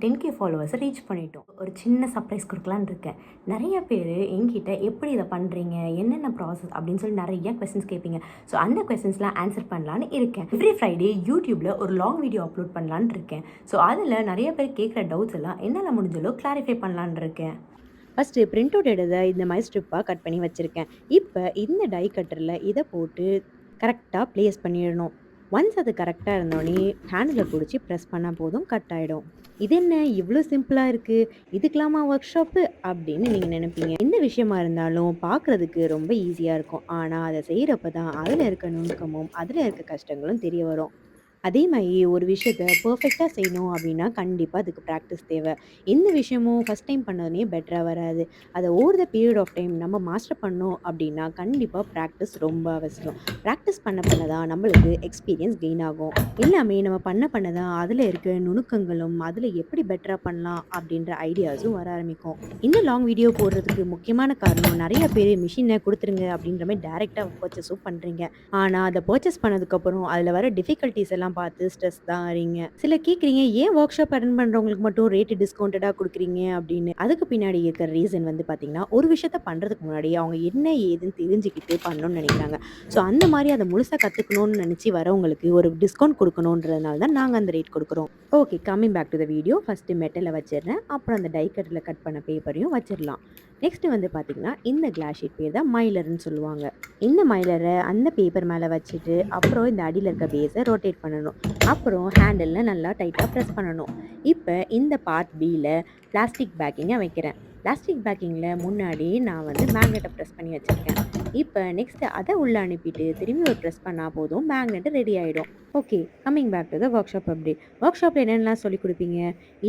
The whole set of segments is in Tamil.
10K ஃபாலோவர்ஸை ரீச் பண்ணிட்டோம். ஒரு சின்ன சர்ப்ரைஸ் குடுக்கலான்னு இருக்கேன். நெறைய பேரு என்கிட்ட எப்படி இத பண்றீங்க? என்னென்ன ப்ராசஸ்? அப்படின்னு சொல்லி நெறைய கொஸ்டின்ஸ் கேட்பீங்க. ஸோ அந்த கொஸ்டின்ஸ்லாம் ஆன்சர் பண்ணலான்னு இருக்கேன். எவ்ரி ஃப்ரைடே யூடியூப்ல ஒரு லாங் வீடியோ அப்லோட் பண்ணலான்னு இருக்கேன். ஸோ அதில நெறைய பேர் கேட்குற டவுட்ஸ் எல்லாம் என்னால முடிஞ்ச அளவு கிளாரிஃபை பண்ணலான்னு இருக்கேன். ஃபர்ஸ்ட்டு பிரிண்ட் அவுட் எடுத்த இந்த மாதிரி ஸ்ட்ரிப்பா கட் பண்ணி வச்சிருக்கேன். இப்ப இந்த டை கட்டர்ல இத போட்டு கரெக்ட்டா பிளேஸ் பண்ணிடணும். ஒன்ஸ் அது கரெக்ட்டா இருந்தோனே ஹேண்டில புடிச்சு பிரஸ் பண்ணா போதும் கட் ஆயிடும். இது என்ன இவ்ளோ சிம்பிளா இருக்கு? இதுக்கெல்லாமா ஒர்க் ஷாப்பு? அப்படின்னு நீங்க நினைப்பீங்க. எந்த விஷயமா இருந்தாலும் பார்க்குறதுக்கு ரொம்ப ஈஸியா இருக்கும். ஆனா அத செய்றப்ப தான் அதுல இருக்க நுணுக்கமும், அதுல இருக்க கஷ்டங்களும் தெரிய வரும். அதே மாரி ஒரு விஷயத்த பெர்ஃபெக்ட்டா செய்யணும் அப்டின்னா, கண்டிப்பா அதுக்கு பிராக்டிஸ் தேவ. எந்த விஷயமும் ஃபர்ஸ்ட் டைம் பண்ணதுமே பெட்டரா வராது. அத over the period of time நம்ம மாஸ்டர் பண்ணோம் அப்டின்னா, கண்டிப்பா பிராக்டிஸ் ரொம்ப அவசியம். பிராக்டிஸ் பண்ண பண்ண தான் நம்மளுக்கு எக்ஸ்பீரியன்ஸ் கெயின் ஆகும். எல்லாமே நம்ம பண்ண பண்ண தான் அதுல இருக்க நுணுக்கங்களும், அதுல எப்படி பெட்டரா பண்ணலாம் அப்டின்ற ஐடியாஸும் வர ஆரம்பிக்கும். இந்த லாங் வீடியோ போடுறதுக்கு முக்கியமான காரணம் நெறைய பேரு மிஷின குடுத்துருங்க அப்டின்ற மாரி டைரக்ட்டா பர்ச்சேஸும் பண்றீங்க. ஆனா, அத பர்ச்சேஸ் பண்ணதுக்கப்புறம், அதுல வர டிஃபிகல்டீஸ் எல்லாம் பார்த்து ஸ்ட்ரெஸ் தான் ஆறீங்க. சிலர் கேட்கிறீங்க, "ஏன் ஒர்க் ஷாப் அட்டெண்ட் பண்றவங்களுக்கு மட்டும் ரேட் டிஸ்கவுண்டடா குடுக்குறீங்க?" அப்படின்னு. அதுக்கு பின்னாடி இருக்கிற ரீசன் வந்து பார்த்தீங்கன்னா, ஒரு விஷயத்த பண்றதுக்கு முன்னாடி அவங்க என்ன ஏதுன்னு தெரிஞ்சுக்கிட்டு பண்ணணும்னு நெனைக்கிறாங்க. ஸோ, அந்த மாரி அத முழுசா கத்துக்கணும்னு நெனச்சு வரவங்களுக்கு ஒரு டிஸ்கவுண்ட் குடுக்கணுன்றதுனால தான் நாங்க அந்த ரேட் குடுக்குறோம். Okay, coming back to the video. First மெட்டல வச்சுர்றேன். அப்புறம் அந்த டை கட்டர்ல கட் பண்ண பேப்பரையும் வச்சிரலாம். நெக்ஸ்ட் வந்து பார்த்தீங்கன்னா, இந்த கிளாஸ் ஷீட் பேர் தான் மைலர்ன்னு சொல்லுவாங்க. இந்த மைலர அந்த பேப்பர் மேல வச்சுட்டு, அப்புறம் இந்த அடியில இருக்க பேஸ ரொட்டேட் பண்ணணும். அப்புறம் ஹேண்டில்ல நல்லா டைட்டா பிரஸ் பண்ணணும். இப்ப இந்த பார்ட் பில பிளாஸ்டிக் பேக்கிங்க வைக்கிறேன். பிளாஸ்டிக் பேக்கிங்ல முன்னாடி நான் வந்து மேக்னெட்ட பிரஸ் பண்ணி வச்சிருக்கேன். இப்ப நெக்ஸ்ட் அத உள்ள அனுப்பிட்டு திரும்பி ஒரு பிரஸ் பண்ணா போதும் மேக்னெட் ரெடி ஆயிடும். Okay, coming back to the workshop update. ஒர்க் ஷாப்ல என்னென்னலாம் சொல்லிக் குடுப்பீங்க?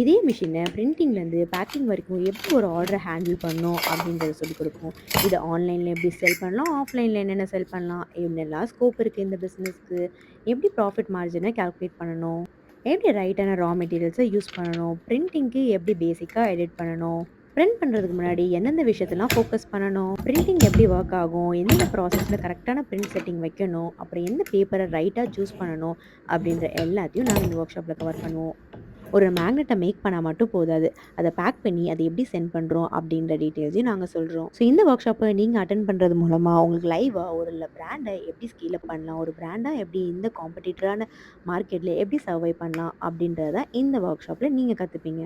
இதே மிஷின பிரிண்டிங்லேருந்து பேக்கிங் வரைக்கும் எப்படி ஒரு ஆர்டர ஹேண்டில் பண்ணணும் அப்படின்றத சொல்லிக் குடுப்போம். இத ஆன்லைன்ல எப்படி செல் பண்ணலாம்? ஆஃப்லைன்ல என்னென்ன செல் பண்ணலாம்? என்னெல்லாம் ஸ்கோப் இருக்கு இந்த பிசினஸ்க்கு? எப்படி ப்ராஃபிட் மார்ஜின கால்குலேட் பண்ணணும்? எப்படி ரைட்டான ரா மெட்டீரியல்ஸ யூஸ் பண்ணணும்? பிரிண்டிங்க்கு எப்படி பேசிக்கா எடிட் பண்ணணும்? பிரிண்ட் பண்றதுக்கு முன்னாடி எந்தெந்த விஷயத்தலாம் ஃபோக்கஸ் பண்ணணும்? பிரிண்டிங் எப்படி வொர்க் ஆகும்? எந்தெந்த ப்ராசஸ்ல கரெக்ட்டான பிரிண்ட் செட்டிங் வைக்கணும்? அப்புறம் எந்த பேப்பர ரைட்டா சூஸ் பண்ணணும்? அப்படின்ற எல்லாத்தையும் நாங்க இந்த ஒர்க் ஷாப்ல கவர் பண்ணுவோம். ஒரு மேக்னெட்ட மேக் பண்ணா மட்டும் போதாது. அத பேக் பண்ணி அத எப்படி சென்ட் பண்றோம் அப்படின்ற டீட்டெயில்ஸையும் நாங்க சொல்றோம். ஸோ இந்த ஒர்க் ஷாப்ப நீங்க அட்டெண்ட் பண்றது மூலமா உங்களுக்கு லைவா ஒரு பிராண்ட எப்படி ஸ்கேல் அப் பண்ணலாம்? ஒரு பிராண்டா எப்படி இந்த காம்படிட்டரான மார்க்கெட்ல எப்படி சர்வை பண்ணலாம்? அப்படின்றத இந்த ஒர்க் ஷாப்ல நீங்க கத்துப்பீங்க.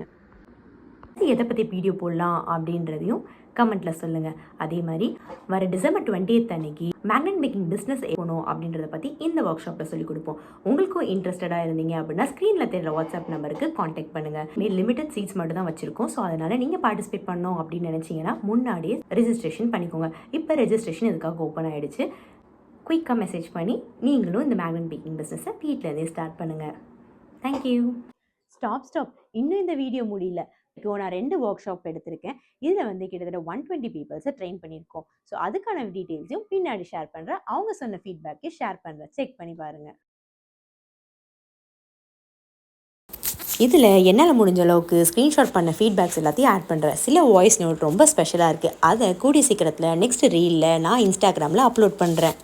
எத பத்தி வீடியோ போடலாம் அப்படின்றதையும் கமெண்ட்ல சொல்லுங்க. அதே மாரி வர டிசம்பர் 20th அன்னைக்கு மேக்னெட் மேக்கிங் பிசினஸ் போணும் அப்படின்றத பத்தி இந்த ஒர்க் ஷாப்ல சொல்லிக் கொடுப்போம். உங்களுக்கும் இன்ட்ரெஸ்டடா இருந்தீங்க அப்படின்னா ஸ்கிரீன்ல தெரியுற வாட்ஸ்அப் நம்பருக்கு கான்டாக்ட் பண்ணுங்க. லிமிடெட் சீட்ஸ் மட்டும் தான் வச்சிருக்கோம். ஸோ அதனால நீங்க பார்ட்டிசிபேட் பண்ணணும் அப்படின்னு நினைச்சீங்கன்னா முன்னாடியே ரெஜிஸ்ட்ரேஷன் பண்ணிக்கோங்க. இப்போ ரெஜிஸ்ட்ரேஷன் இதுக்காக ஓப்பன் ஆயிடுச்சு. குயிக்காக மெசேஜ் பண்ணி நீங்களும் இந்த மேக்னெட் மேக்கிங் பிசினஸை வீட்டில இருந்தே ஸ்டார்ட் பண்ணுங்க. தேங்க்யூ. ஸ்டாப். இன்னும் இந்த வீடியோ முடியல. இப்போ நான் 2 ஒர்க் ஷாப் எடுத்திருக்கேன். இதுல வந்து கிட்டத்தட்ட 120 பீப்பிள்ஸ ட்ரெயின் பண்ணியிருக்கோம். ஸோ அதுக்கான டீட்டெயில்ஸையும் பின்னாடி ஷேர் பண்றேன். அவங்க சொன்ன ஃபீட்பேக்கையும் ஷேர் பண்றேன். செக் பண்ணி பாருங்க. இதில் என்னால் முடிஞ்ச அளவுக்கு ஸ்க்ரீன்ஷாட் பண்ண ஃபீட்பேக்ஸ் எல்லாத்தையும் ஆட் பண்ணுறேன். சில வாய்ஸ் நோட் ரொம்ப ஸ்பெஷலாக இருக்குது. அதை கூடிய சீக்கிரத்தில் நெக்ஸ்ட் ரீலில் நான் இன்ஸ்டாகிராமில் அப்லோட் பண்ணுறேன்.